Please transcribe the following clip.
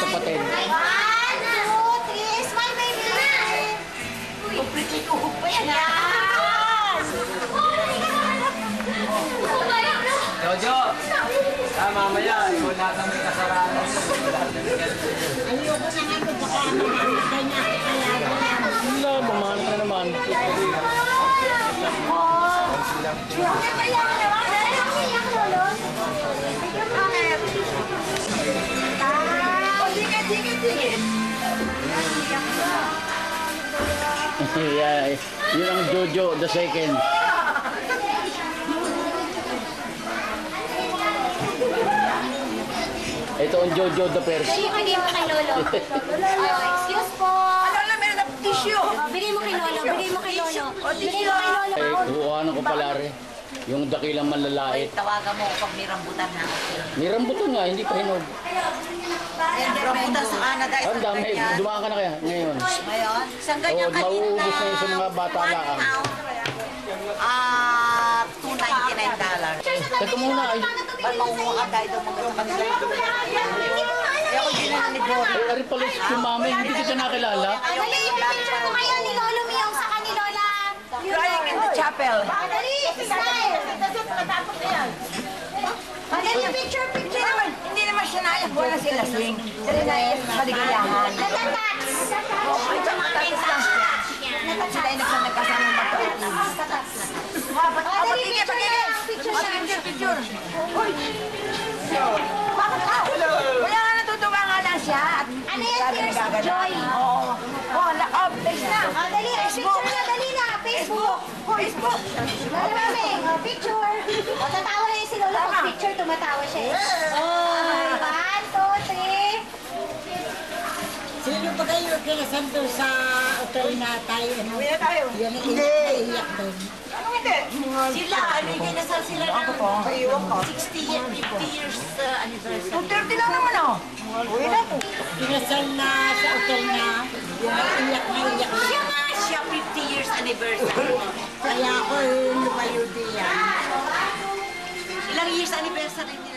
tapatin. 1, 2, 3, smile baby! Kompletituhog pa yan. Jojo! Mamaya, ikaw lahat ang may kasaranan. Ayoko na nga ito, baka mamahalikan niya ako kaya. Wala, mamahal ka naman. Yeah, yun ang Jojo the second. Ito ang Jojo the first. Bigay mo kay Lolo. Excuse po. Ano, meron na tissue. Bigay mo kay Lolo. Bigay mo kay Lolo. Bigay mo kay Lolo. Kukuhanan ko pala rin. Yung dakilang manlalait. Tawagan mo pag may rambutan na. May rambutan nga, hindi pa hinog. Rambutan sa Canada. Ang dami, dumaan ka na kaya ngayon. Ngayon, isang Oo, ganyan kanina. mauubos na yun sa mga bata lang. $299. Teka muna, ay, Ba't makukuha ka tayo mga sa kanila? Kaya ako ginano ni Bory. ay, ari pala si mami, hindi kita nakilala. Dali, picture ko kayo ni Lolo Miyong sa kanila. Crying in the chapel. Dali, smile. Dali, picture. Hindi naman siya nayak. Wala sila sing. Sila nayak sa kaligayahan. Natatats. Ay, tsaka tapos lang siya. Sila ay nagkasama magkakatid. Dali, picture na. Picture. Uy! Bakit ka? Kaya nga natutuwa nga lang siya. Ano yan, tears of joy? Oo. Oh, place na. Dali, picture na, dali na. Facebook. Facebook. Lolo Maming, picture. O, tatawa na yung si Lolo. Pag picture, tumatawa siya. 1, 2, 3. Sino ba kayo kinasal doon sa hotel na tayo? Ano? Uwi na tayo. Yan ang iyak doon. Anong hindi? Sila, ano yung kinasal sila ng Paiwan ka. 60 years, 50 years anniversary. 230 lang naman ako. Uwi na po. Kinasal na sa hotel na yan ang iyak na iyak. Siya nga siya, 50 years anniversary. Kaya ako lumayo diyan. Ilang years anniversary niya?